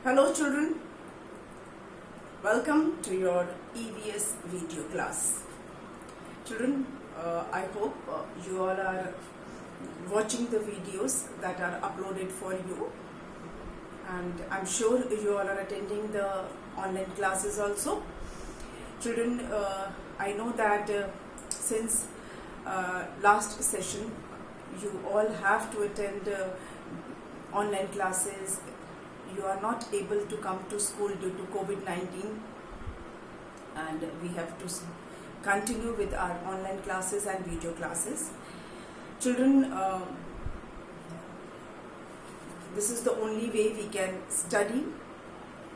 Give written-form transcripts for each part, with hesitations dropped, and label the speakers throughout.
Speaker 1: Hello children, welcome to your EVS video class. Children, I hope you all are watching the videos that are uploaded for you, and I'm sure you all are attending the online classes also. Children, I know that since last session you all have to attend online classes. You are not able to come to school due to COVID-19, and we have to continue with our online classes and video classes. Children, this is the only way we can study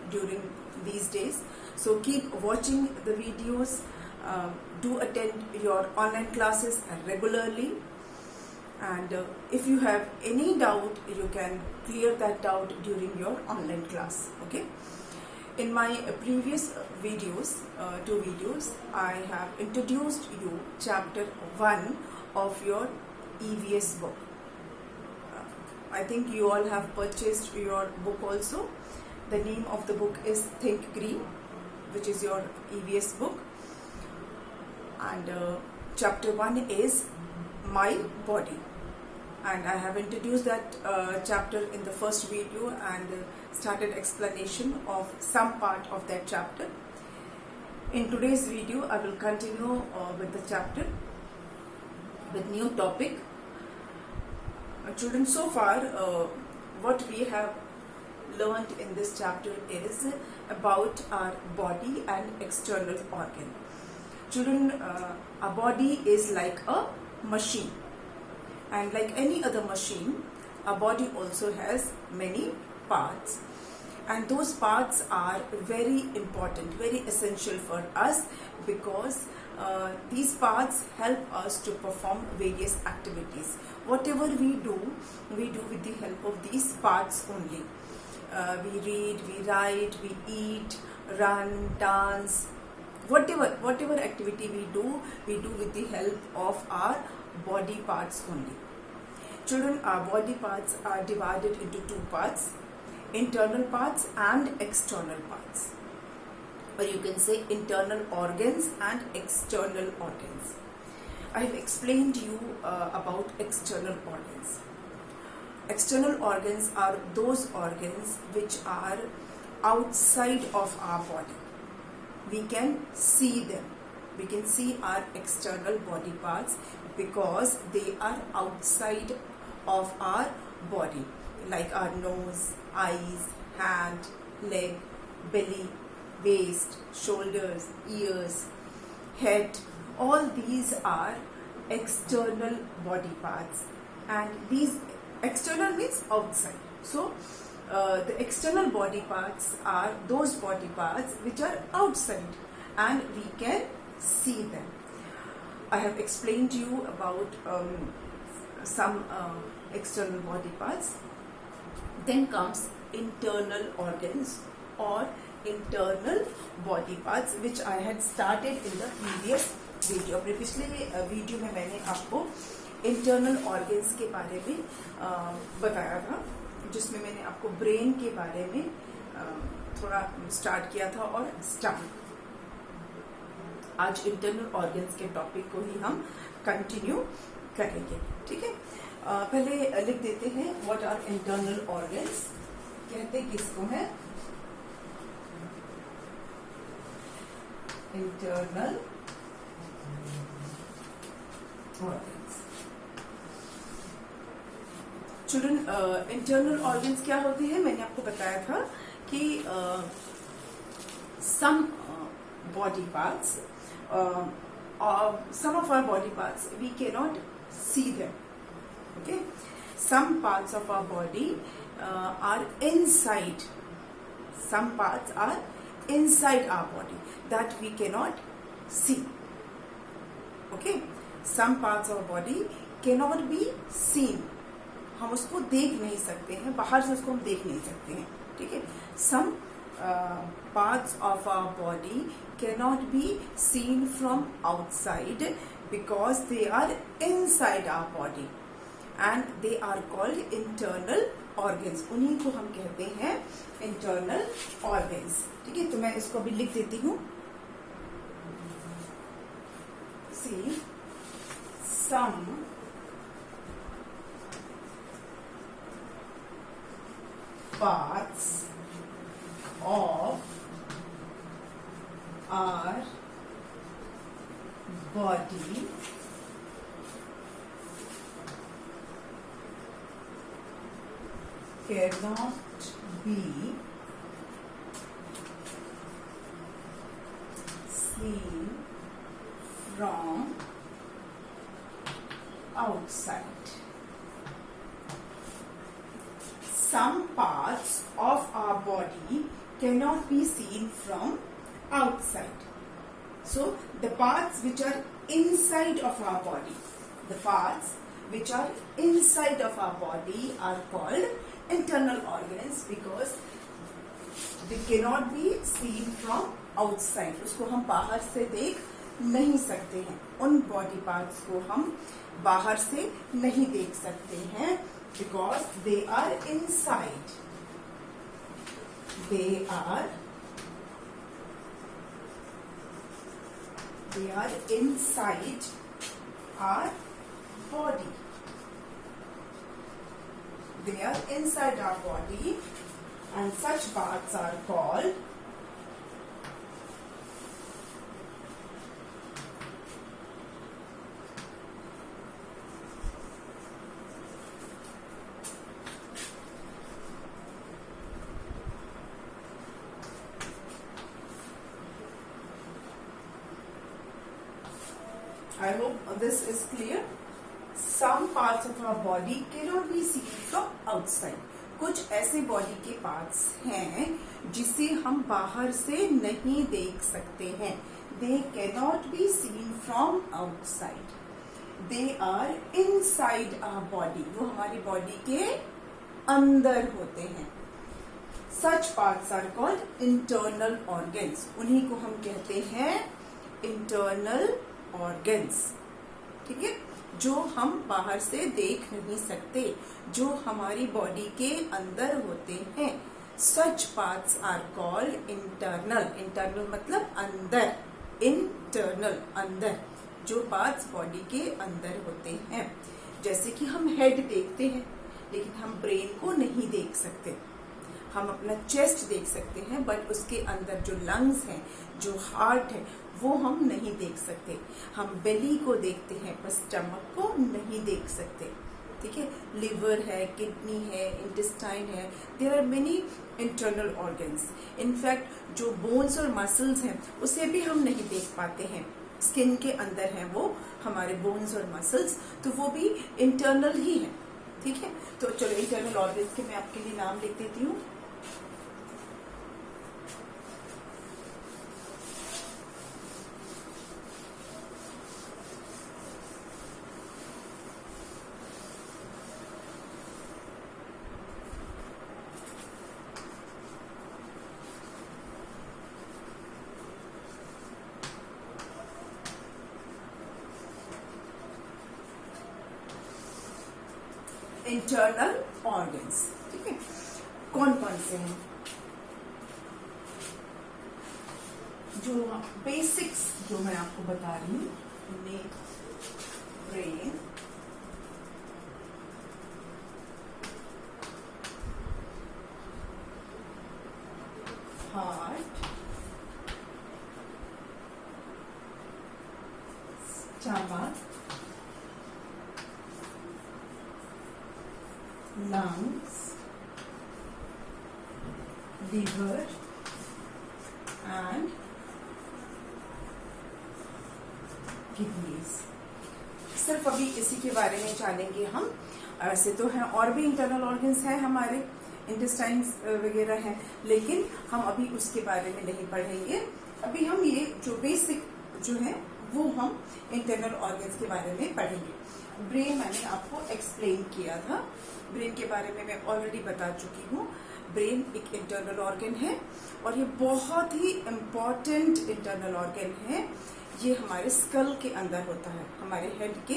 Speaker 1: during these days. So keep watching the videos, do attend your online classes regularly. And if you have any doubt, you can clear that doubt during your online class. Okay. In my previous videos, two videos, I have introduced you chapter 1 of your EVS book. I think you all have purchased your book also. The name of the book is Think Green, which is your EVS book. And chapter 1 is My Body. And I have introduced that chapter in the first video and started explanation of some part of that chapter. In today's video, I will continue with the chapter with new topic. Children, so far what we have learned in this chapter is about our body and external organ. Children, our body is like a machine. And like any other machine, our body also has many parts. And those parts are very important, very essential for us, because these parts help us to perform various activities. Whatever we do with the help of these parts only. We read, we write, we eat, run, dance. Whatever activity we do with the help of our body parts only. Children, our body parts are divided into two parts, internal parts and external parts. Or you can say internal organs and external organs. I have explained to you about external organs. External organs are those organs which are outside of our body. We can see them. We can see our external body parts because they are outside of our body, like our nose, eyes, hand, leg, belly, waist, shoulders, ears, head. All these are external body parts, and these external means outside. So the external body parts are those body parts which are outside and we can see them. I have explained to you about some external body parts. Then comes internal organs or internal body parts, which I had started in the previous video. अपने पिछले video में मैंने आपको internal organs के बारे में बताया था, जिसमें मैंने आपको ब्रेन के बारे में थोड़ा स्टार्ट किया था और स्टमक. आज इंटरनल ऑर्गन्स के टॉपिक को ही हम कंटिन्यू करेंगे. ठीक है, पहले लिख देते हैं व्हाट आर इंटरनल ऑर्गन्स. कहते किसको है? Internal organs. Children, internal organs क्या होते हैं? मैंने आपको बताया था कि सम body parts, some of our body parts we cannot see them. Okay, some parts of our body are inside. Some parts are inside our body that we cannot see. Okay, some parts of our body cannot be seen. हम उसको देख नहीं सकते हैं, बाहर से उसको हम देख नहीं सकते हैं. ठीक है, some parts of our body cannot be seen from outside because they are inside our body, and they are called internal organs, उन्हीं को हम कहते हैं इंटरनल ऑर्गन्स। ठीक है, तो मैं इसको अभी लिख देती हूँ। सी सम parts of our body cannot be seen from outside. Some parts of our body cannot be seen from outside. So the parts which are inside of our body, the parts which are inside of our body are called internal organs because they cannot be seen from outside. उसको हम बाहर से देख नहीं सकते हैं, उन body parts को हम बाहर से नहीं देख सकते हैं because they are inside. They are inside our body. They are inside our body, and such parts are called I hope this is clear. Some parts of our body cannot be seen from outside. कुछ ऐसे body के parts हैं जिसे हम बाहर से नहीं देख सकते हैं. They cannot be seen from outside. They are inside our body. वो हमारी बॉडी के अंदर होते हैं. Such parts are called internal organs. उन्हीं को हम कहते हैं internal organs. ठीक है, जो हम बाहर से देख नहीं सकते, जो हमारी बॉडी के अंदर होते हैं. Such parts are called internal. Internal मतलब अंदर. Internal अंदर, जो पार्ट्स बॉडी के अंदर होते हैं. जैसे कि हम हेड देखते हैं लेकिन हम ब्रेन को नहीं देख सकते. हम अपना चेस्ट देख सकते हैं बट उसके अंदर जो लंग्स हैं, जो हार्ट है, वो हम नहीं देख सकते. हम बेली को देखते हैं पर स्टमक को नहीं देख सकते. ठीक है, लिवर है, किडनी है, इंटेस्टाइन है. There are many internal organs. In fact जो बोन्स और मसल्स हैं उसे भी हम नहीं देख पाते हैं. स्किन के अंदर है वो हमारे बोन्स और मसल्स, तो वो भी इंटरनल ही है. ठीक है, तो चलो इंटरनल ऑर्गन्स के मैं आपके लिए नाम लिख देती हूँ. Internal organs. ठीक है, कौन कौन से हैं? जो बेसिक्स जो मैं आपको बता रही हूँ, neck, brain, heart, stomach, lungs, liver and kidneys. सिर्फ अभी इसी के बारे में जानेंगे हम. ऐसे तो हैं और भी इंटरनल ऑर्गन्स हैं हमारे, इंटेस्टाइन्स वगैरह हैं, लेकिन हम अभी उसके बारे में नहीं पढ़ेंगे. अभी हम ये जो बेसिक जो है वो हम इंटरनल ऑर्गन्स के बारे में पढ़ेंगे. ब्रेन मैंने आपको एक्सप्लेन किया था. ब्रेन के बारे में मैं ऑलरेडी बता चुकी हूँ. ब्रेन एक इंटरनल ऑर्गन है और ये बहुत ही इम्पॉर्टेंट इंटरनल ऑर्गन है. ये हमारे स्कल के अंदर होता है, हमारे हेड के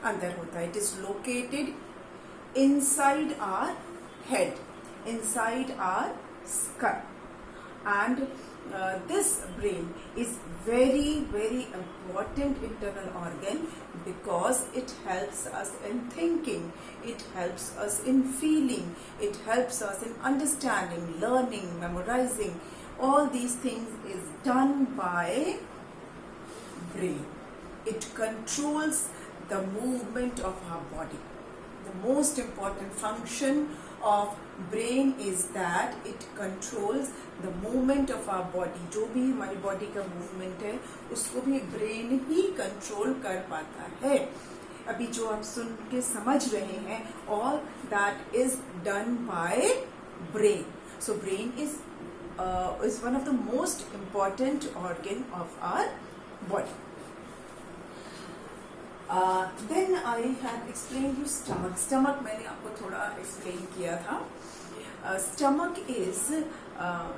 Speaker 1: अंदर होता है. It is located inside our head, inside our skull. And this brain is very important internal organ because it helps us in thinking, it helps us in feeling, it helps us in understanding, learning, memorizing. All these things is done by brain. It controls the movement of our body. The most important function of brain is that it controls the movement of our body. जो भी हमारी body का movement है उसको भी brain ही control कर पाता है. अभी जो आप सुन के समझ रहे हैं, all that is done by brain. So brain is one of the most important organ of our body. Then I have explained you stomach. Stomach मैंने आपको थोड़ा explain किया था. Stomach is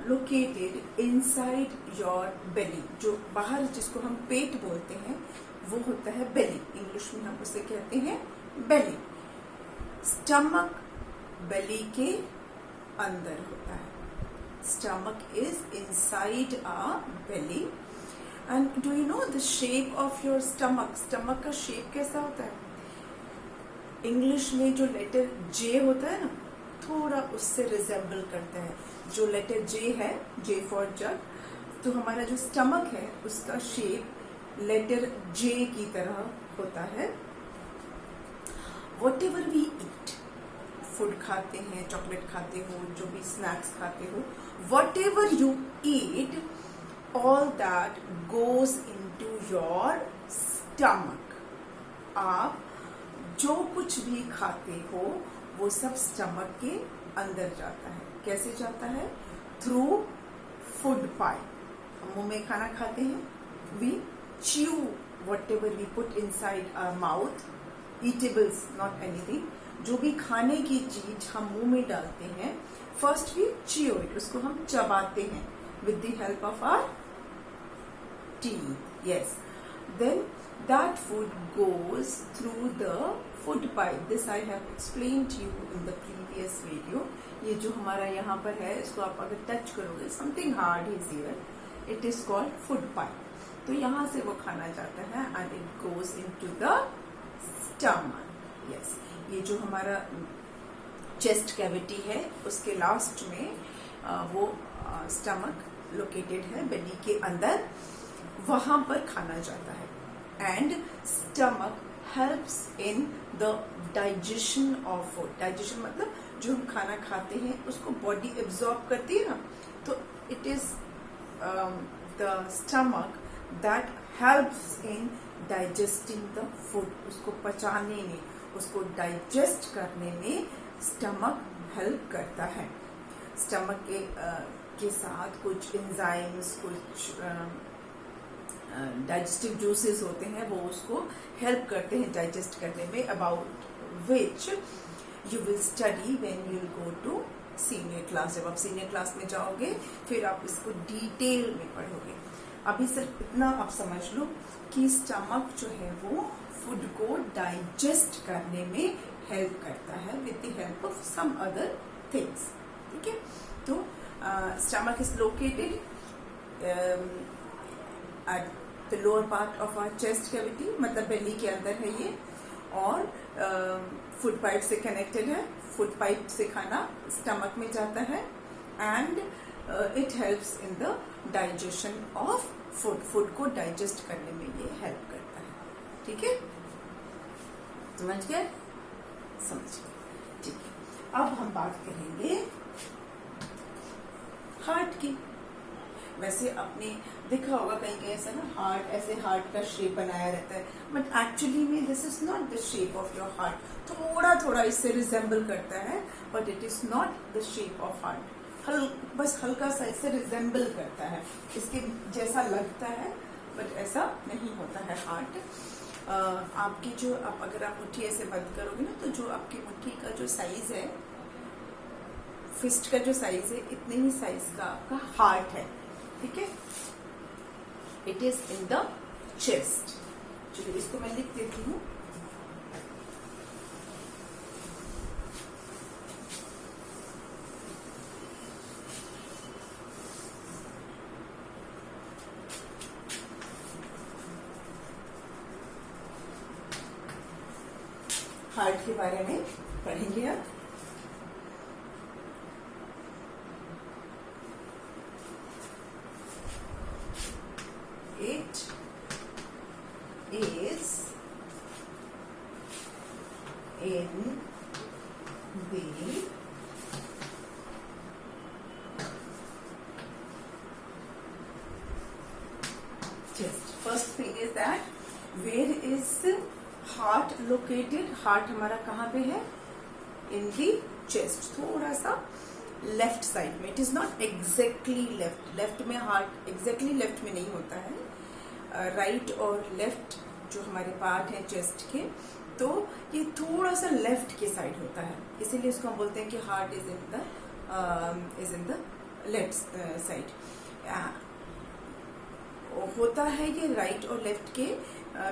Speaker 1: located inside your belly. जो बाहर जिसको हम पेट बोलते हैं वो होता है belly. इंग्लिश में हम उसे कहते हैं belly. Stomach belly के अंदर होता है. Stomach is inside our belly. And do you know the shape of your stomach? Stomach का shape कैसा होता है? इंग्लिश में जो लेटर J होता है ना, थोड़ा उससे रिजेंबल करता है. जो लेटर J है, J फॉर जग, तो हमारा जो स्टमक है उसका शेप लेटर J की तरह होता है. Whatever we eat, फूड खाते हैं, चॉकलेट खाते हो, जो भी स्नैक्स खाते हो, whatever you eat, all that goes into your stomach. आप जो कुछ भी खाते हो वो सब स्टमक के अंदर जाता है. कैसे जाता है? Through food pipe. हम मुंह में खाना खाते हैं, we chew whatever we put inside our mouth, eatables, not anything. जो भी खाने की चीज हम मुंह में डालते हैं, first we chew it, उसको हम चबाते हैं with the help of our teeth. Yes. Then that food goes through the food pipe. This I have explained to you in the previous video. ये जो हमारा यहाँ पर है, इसको आप अगर टच करोगे, something hard is here. It is called food pipe. तो यहाँ से वो खाना जाता है and it goes into the stomach. Yes. ये जो हमारा chest cavity है, उसके लास्ट में वो stomach located है belly के अंदर. वहां पर खाना जाता है. And stomach helps in the digestion of food. Digestion मतलब जो हम खाना खाते हैं उसको बॉडी एब्जॉर्ब करती है ना, तो it is the stomach that helps in digesting the food. उसको पचाने में, उसको डाइजेस्ट करने में स्टमक हेल्प करता है. स्टमक के साथ कुछ एंजाइम्स, कुछ डाइजेस्टिव जूसेस होते हैं, वो उसको हेल्प करते हैं डाइजेस्ट करने में, about which you will study when you will go to senior class. जब आप सीनियर क्लास में जाओगे फिर आप इसको डिटेल में पढ़ोगे. अभी सिर्फ इतना आप समझ लो कि स्टमक जो है वो फूड को डाइजेस्ट करने में हेल्प करता है with the help of some other things. ठीक है. तो stomach is located at the lower part of our chest cavity, मतलब बेली के अंदर है ये, और फूड पाइप से कनेक्टेड है. फूड पाइप से खाना स्टमक में जाता है and it helps in the digestion of food. Food को डाइजेस्ट करने में ये हेल्प करता है. ठीक है, समझ गए? समझ गए. ठीक है. अब हम बात करेंगे हार्ट की. वैसे आपने देखा होगा कहीं कहीं ऐसा ना, हार्ट ऐसे हार्ट का शेप बनाया रहता है, बट एक्चुअली में this is not the shape of your heart. थोड़ा थोड़ा इससे रिजेंबल करता है, but it is not the shape of heart. बस हल्का सा इससे रिजेंबल करता है, इसके जैसा लगता है, बट ऐसा नहीं होता है हार्ट. आपकी जो अगर आप मुट्ठी ऐसे बंद करोगे ना, तो जो आपकी मुट्ठी का जो साइज है, फिस्ट का जो साइज है, इतने ही साइज का आपका हार्ट है. ठीक है. It is in the chest. चलिए इसको मैं लिख देती हूँ. हार्ट के बारे में पढ़ेंगे अब। It is in the chest. First thing is that where is heart located? Heart हमारा कहाँ पे है? In the chest. थोड़ा सा लेफ्ट साइड में. It is not exactly left. Left में हार्ट exactly लेफ्ट में नहीं होता है. राइट और लेफ्ट जो हमारे पार्ट हैं चेस्ट के, तो ये थोड़ा सा लेफ्ट के साइड होता है, इसीलिए इसको हम बोलते हैं कि heart is in the left side. होता है ये राइट और लेफ्ट के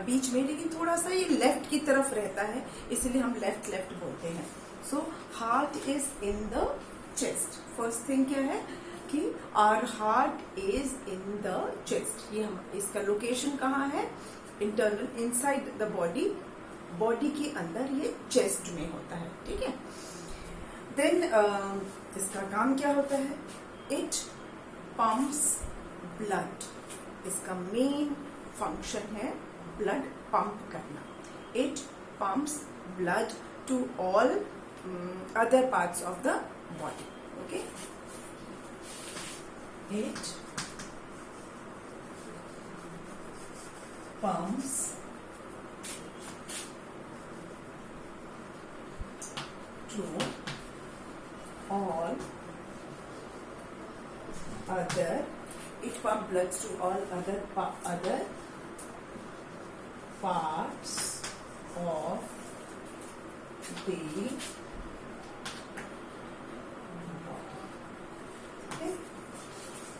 Speaker 1: बीच में, लेकिन थोड़ा सा ये लेफ्ट की तरफ रहता है, इसलिए हम लेफ्ट बोलते हैं. So heart is in the chest. First thing क्या है कि our heart is in the chest. ये हम इसका लोकेशन कहाँ है? Internal inside the body. Body के अंदर ये चेस्ट में होता है. ठीक है. देन इसका काम क्या होता है? It pumps blood. इसका मेन फंक्शन है ब्लड पंप करना. It pumps blood to all other parts of the body. Okay. It pumps to all other. It pumps blood to all other parts of the body. Okay?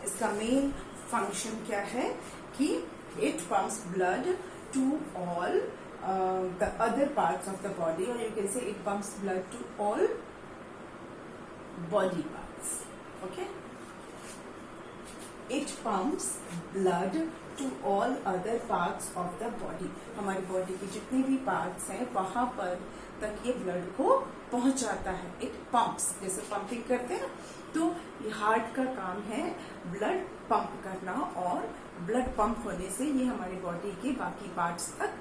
Speaker 1: इसका main function क्या है कि it pumps blood to all the other parts of the body, or you can say it pumps blood to all body parts. Okay. It pumps blood to all other parts of the body. हमारी body के जितने भी parts हैं वहां पर तक ये blood को पहुंचाता है. इट पंप्स, जैसे पंपिंग करते हैं, तो ये हार्ट का काम है ब्लड पंप करना, और ब्लड पंप होने से ये हमारी बॉडी के बाकी पार्ट्स तक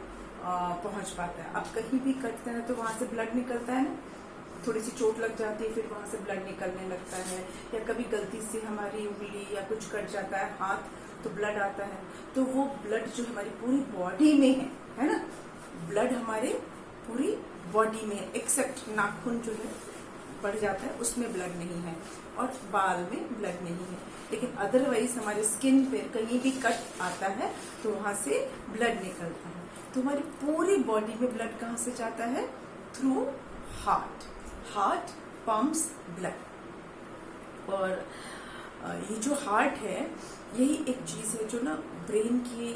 Speaker 1: पहुंच पाता है. अब कहीं भी कटता है तो वहां से ब्लड निकलता है ना, थोड़ी सी चोट लग जाती है, फिर वहां से ब्लड निकलने लगता है, या कभी गलती से हमारी उंगली या कुछ कट जाता है हाथ, तो ब्लड आता है. तो वो ब्लड जो हमारी पूरी बॉडी में है ना, ब्लड हमारे पूरी बॉडी में, एक्सेप्ट नाखून जो है बढ़ जाता है उसमें ब्लड नहीं है, और बाल में ब्लड नहीं है, लेकिन अदरवाइज हमारे स्किन पे कहीं भी कट आता है तो वहां से ब्लड निकलता है. तो हमारी पूरी बॉडी में ब्लड कहाँ से जाता है? Through heart. Heart pumps blood. और ये जो हार्ट है, यही एक चीज है जो ना ब्रेन की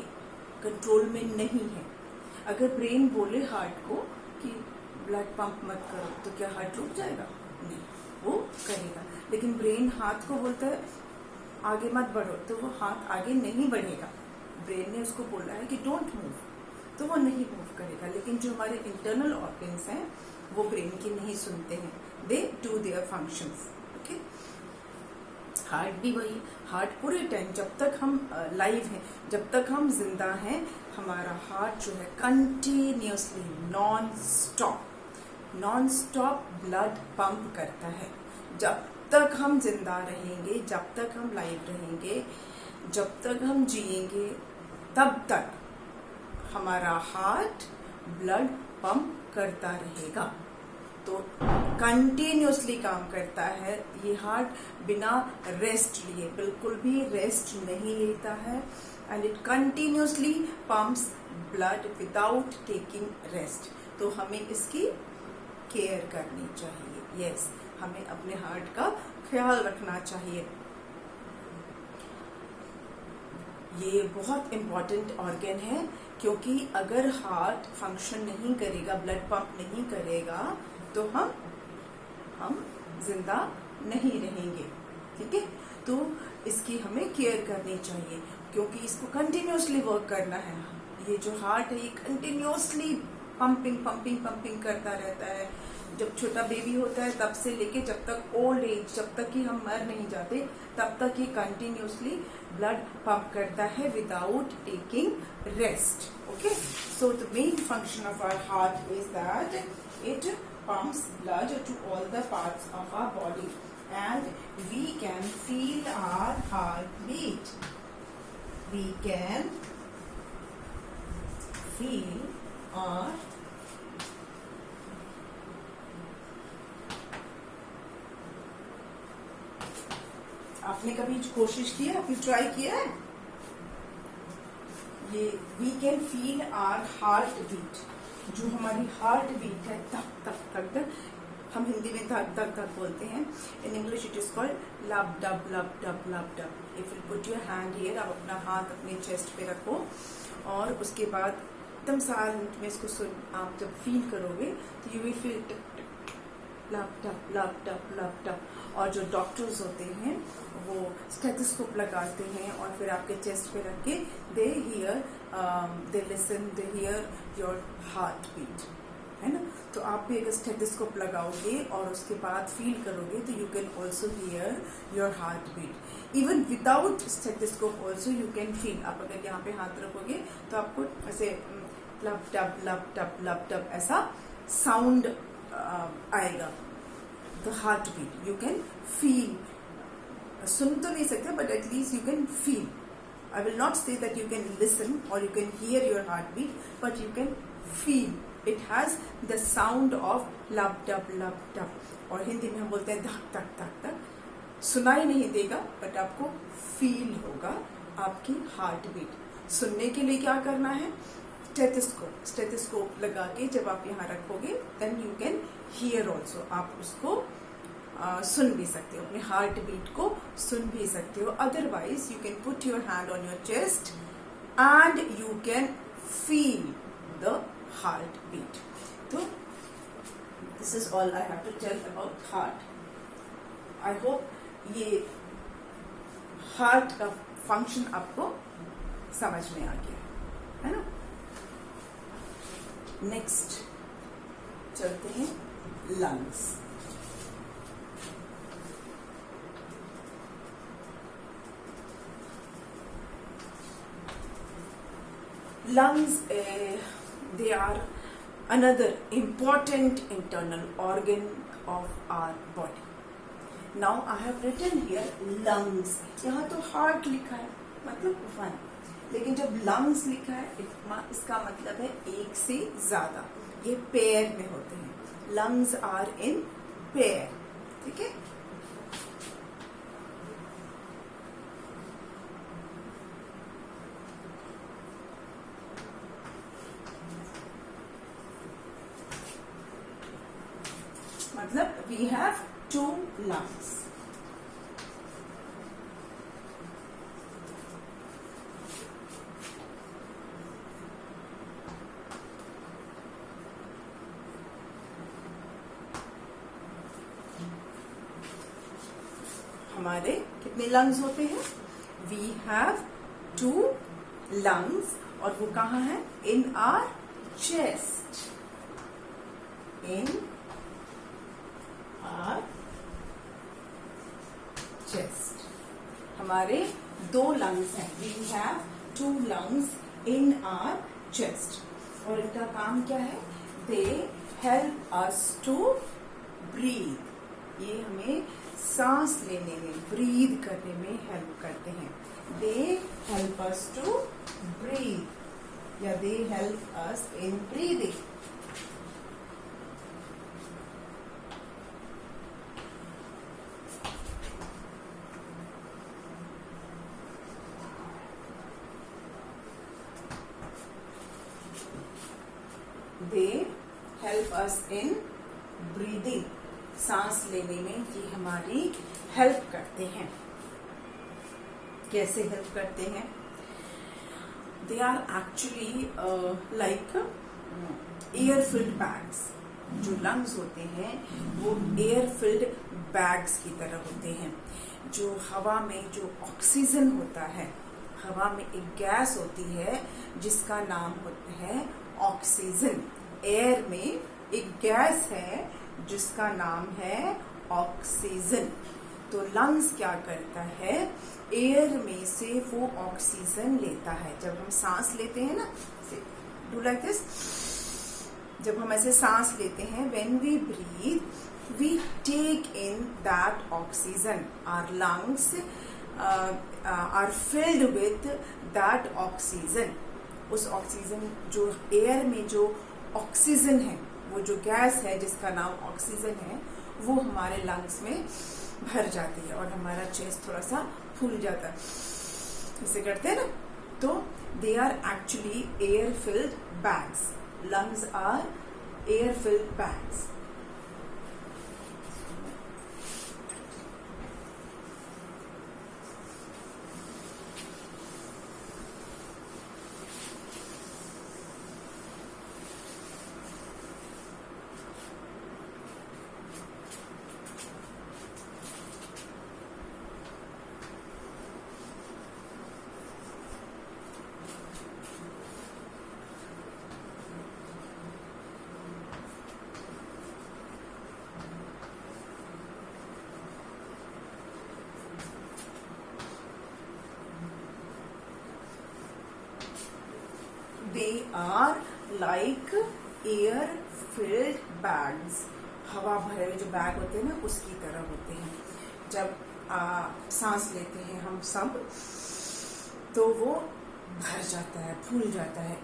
Speaker 1: कंट्रोल में नहीं है. अगर ब्रेन बोले हार्ट को कि ब्लड पंप मत करो, तो क्या हार्ट रुक जाएगा? नहीं, वो करेगा. लेकिन ब्रेन हाथ को बोलता है आगे मत बढ़ो, तो वो हाथ आगे नहीं बढ़ेगा. ब्रेन ने उसको बोला है कि डोंट मूव, तो वो नहीं मूव करेगा. लेकिन जो हमारे इंटरनल ऑर्गन्स हैं वो ब्रेन की नहीं सुनते हैं. They do their functions. Okay. Heart भी वही. हार्ट पूरे टाइम जब तक हम लाइव हैं, जब तक हम जिंदा हैं, हमारा हार्ट जो है continuously non stop blood pump करता है. जब तक हम जिंदा रहेंगे, जब तक हम लाइव रहेंगे, जब तक हम जिएंगे, तब तक हमारा हार्ट ब्लड पंप करता रहेगा. तो कंटिन्यूसली काम करता है ये हार्ट, बिना रेस्ट लिए. बिल्कुल भी रेस्ट नहीं लेता है. And it continuously pumps blood without taking rest. तो हमें इसकी केयर करनी चाहिए. यस, हमें अपने हार्ट का ख्याल रखना चाहिए. ये बहुत इम्पोर्टेंट ऑर्गन है, क्योंकि अगर हार्ट फंक्शन नहीं करेगा, ब्लड पंप नहीं करेगा, तो हम जिंदा नहीं रहेंगे. ठीक है. तो इसकी हमें केयर करनी चाहिए, क्योंकि इसको कंटिन्यूसली वर्क करना है. ये जो हार्ट है ये कंटिन्यूसली पंपिंग पंपिंग पंपिंग करता रहता है। जब छोटा बेबी होता है तब से लेके जब तक ओल्ड एज, जब तक कि हम मर नहीं जाते, तब तक ये कंटिन्यूसली ब्लड पंप करता है without taking rest. Okay, so the main function of our heart is that it pumps blood to all the parts of our body and we can feel our heartbeat. We can feel our आपने कभी कोशिश की है, आपने try किया है? ये we can feel our heart beat, जो हमारी हार्ट बीट है, धक धक धक धक, हम हिंदी में धक धक धक बोलते हैं। In English it is called लब डब लब डब लब dub. If you put your hand here, आप अपना हाथ अपने चेस्ट पे रखो और उसके बाद एकदम साइलेंट में इसको आप जब फील करोगे तो यू विल फील लब डब लब डब लब डब। और जो डॉक्टर्स होते हैं वो स्टेथोस्कोप लगाते हैं और फिर आपके चेस्ट पे रख के they hear, they listen, they hear your heart beat, है ना। तो आप भी अगर स्टेथोस्कोप लगाओगे और उसके बाद फील करोगे तो you can also hear your heart beat. Even without stethoscope also you can feel. आप अगर यहाँ पे हाथ रखोगे तो आपको ऐसे लब डब लब डब लब डब ऐसा साउंड आएगा। The heart beat you can feel, सुन तो नहीं सकते but at least you can feel. I will not say that you can listen or you can hear your heartbeat, but you can feel. It has the sound of lub dub lub dub. और हिंदी में हम बोलते हैं धक धक धक धक। सुनाई नहीं देगा बट आपको फील होगा आपकी हार्ट बीट। सुनने के लिए क्या करना है? स्टेथोस्कोप लगा के जब आप यहाँ रखोगे then you can hear also. आप उसको सुन भी सकते हो, अपने हार्ट बीट को सुन भी सकते हो। Otherwise you can put your hand on your chest and you can feel the heart beat. तो this is all I have to tell about heart. I hope ये हार्ट का फंक्शन आपको समझ में आ गया है ना। नेक्स्ट चलते हैं lungs. Lungs, they are another important internal organ of our body. Now I have written here lungs. यहाँ तो heart लिखा है मतलब one, लेकिन जब lungs लिखा है इसका मतलब है एक से ज्यादा। ये पेयर में होते हैं। Lungs are in pair, ठीक है। मतलब we have two lungs. हमारे कितने लंग्स होते हैं? We have two lungs और वो कहाँ है? In our chest. In our chest. हमारे दो लंग्स हैं। We have two lungs in our chest. और इनका काम क्या है? They help us to breathe. ये हमें सांस लेने में, ब्रीद करने में हेल्प करते हैं। They help us to breathe या they help us in breathing. They help us in breathing. सांस लेने में ये हमारी हेल्प करते हैं। कैसे हेल्प करते हैं? They are actually like air filled bags. जो लंग्स होते हैं वो एयर फिल्ड बैग्स की तरह होते हैं। जो हवा में जो ऑक्सीजन होता है, हवा में एक गैस होती है जिसका नाम होता है ऑक्सीजन। एयर में एक गैस है जिसका नाम है ऑक्सीजन। तो लंग्स क्या करता है, एयर में से वो ऑक्सीजन लेता है। जब हम सांस लेते हैं ना, डू लाइक दिस, जब हम ऐसे सांस लेते हैं, when we breathe we take in that oxygen. Our lungs are filled with that oxygen. उस ऑक्सीजन, जो एयर में जो ऑक्सीजन है, वो जो गैस है जिसका नाम ऑक्सीजन है, वो हमारे लंग्स में भर जाती है और हमारा चेस्ट थोड़ा सा फूल जाता है। इसे करते हैं ना, तो they are actually air filled bags. Lungs are air filled bags. They are like air filled bags. हवा भरे हुए जो बैग होते हैं ना, उसकी तरह होते हैं। जब सांस लेते हैं हम सब, तो वो भर जाता है, फूल जाता है,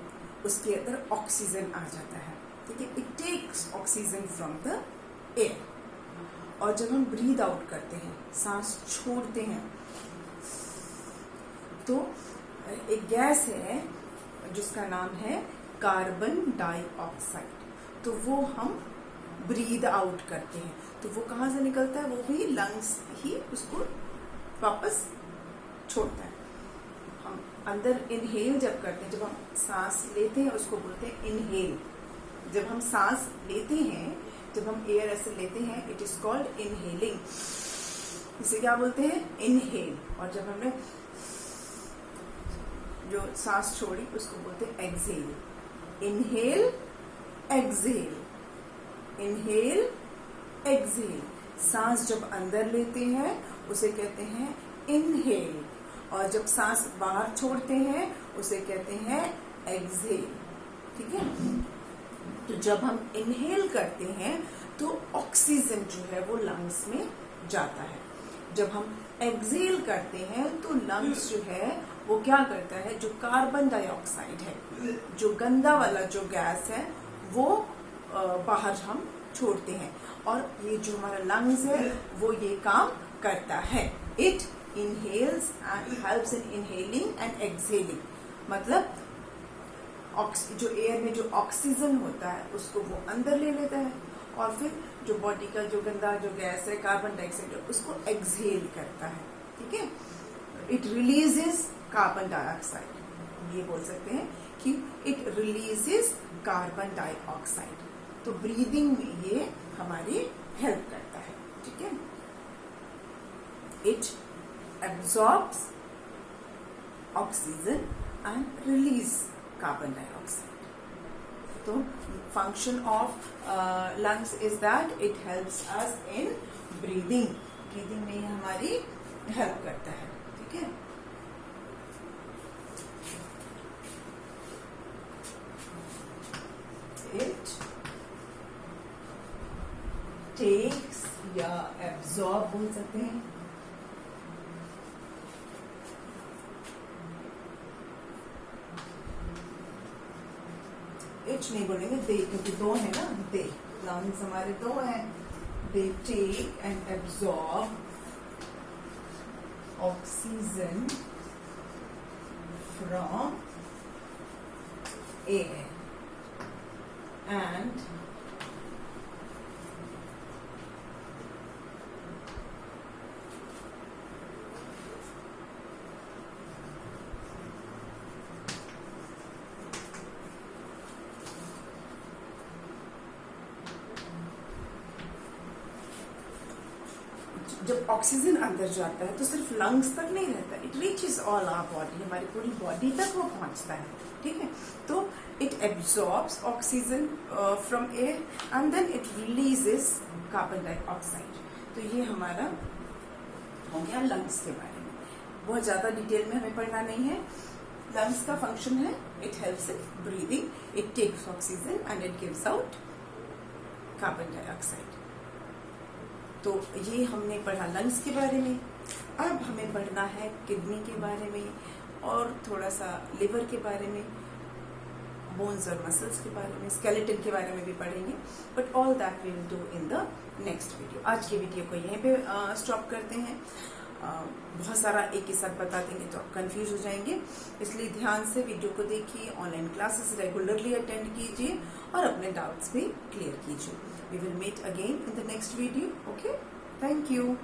Speaker 1: उसके अंदर ऑक्सीजन आ जाता है। ठीक है, it takes oxygen from the air. और जब हम ब्रीद आउट करते हैं, सांस छोड़ते हैं, तो एक गैस है जिसका नाम है कार्बन डाइऑक्साइड। तो वो हम ब्रीद आउट करते हैं। तो वो कहाँ से निकलता है, वो भी लंग्स ही उसको वापस छोड़ता है। हम अंदर इनहेल जब करते हैं, जब हम सांस लेते हैं, उसको बोलते हैं इनहेल। जब हम सांस लेते हैं, जब हम एयर ऐसे लेते हैं, इट इज कॉल्ड इनहेलिंग। इसे क्या बोलते हैं, इनहेल। और जब हमने जो सांस छोड़ी, उसको बोलते हैं exhale. Inhale, exhale, inhale, exhale. सांस जब अंदर लेते हैं, उसे कहते हैं इनहेल, और जब सांस बाहर छोड़ते हैं, उसे कहते हैं एक्सहेल। ठीक है, तो जब हम इनहेल करते हैं, तो ऑक्सीजन जो है वो लंग्स में जाता है। जब हम एक्सहेल करते हैं, तो लंग्स जो है वो क्या करता है, जो कार्बन डाइऑक्साइड है, जो गंदा वाला जो गैस है, वो बाहर हम छोड़ते हैं। और ये जो हमारा लंग्स है, वो ये काम करता है। It inhales and helps in inhaling and exhaling. मतलब जो एयर में जो ऑक्सीजन होता है, उसको वो अंदर ले लेता है, और फिर जो बॉडी का जो गंदा जो गैस है, कार्बन डाइऑक्साइड, उसको एक्सहेल करता है। ठीक है, इट रिलीजेस कार्बन डाइऑक्साइड। ये बोल सकते हैं कि इट रिलीजेस कार्बन डाइऑक्साइड। तो ब्रीदिंग में ये हमारी हेल्प करता है। ठीक है, it absorbs oxygen and release carbon dioxide. तो function of lungs is that it helps us in breathing. Breathing में हमारी हेल्प करता है। ठीक है, इट टेक्स, या एब्जॉर्ब बोल सकते हैं, इट नहीं बोलेंगे, दे, क्योंकि दो है ना, दे, लंग्स हमारे दो हैं। They take and absorb oxygen from air and जब ऑक्सीजन अंदर जाता है तो सिर्फ लंग्स तक नहीं रहता, it reaches all our body, हमारी पूरी बॉडी तक वो पहुंचता है, ठीक है। तो it absorbs oxygen from air and then it releases carbon dioxide. तो ये हमारा हो गया लंग्स के बारे में। बहुत ज्यादा डिटेल में हमें पढ़ना नहीं है। लंग्स का फंक्शन है, it helps in breathing, it takes oxygen and it gives out carbon dioxide. तो ये हमने पढ़ा लंग्स के बारे में। अब हमें पढ़ना है किडनी के बारे में और थोड़ा सा लिवर के बारे में, बोन्स और मसल्स के बारे में, स्केलेटन के बारे में भी पढ़ेंगे, but all that we will do in the next video. आज की वीडियो को यहीं पे स्टॉप करते हैं। बहुत सारा एक ही साथ बता देंगे तो आप कंफ्यूज हो जाएंगे, इसलिए ध्यान से वीडियो को देखिए, ऑनलाइन क्लासेस रेगुलरली अटेंड कीजिए और अपने डाउट्स भी क्लियर कीजिए। We will meet again in the next video. Okay, thank you.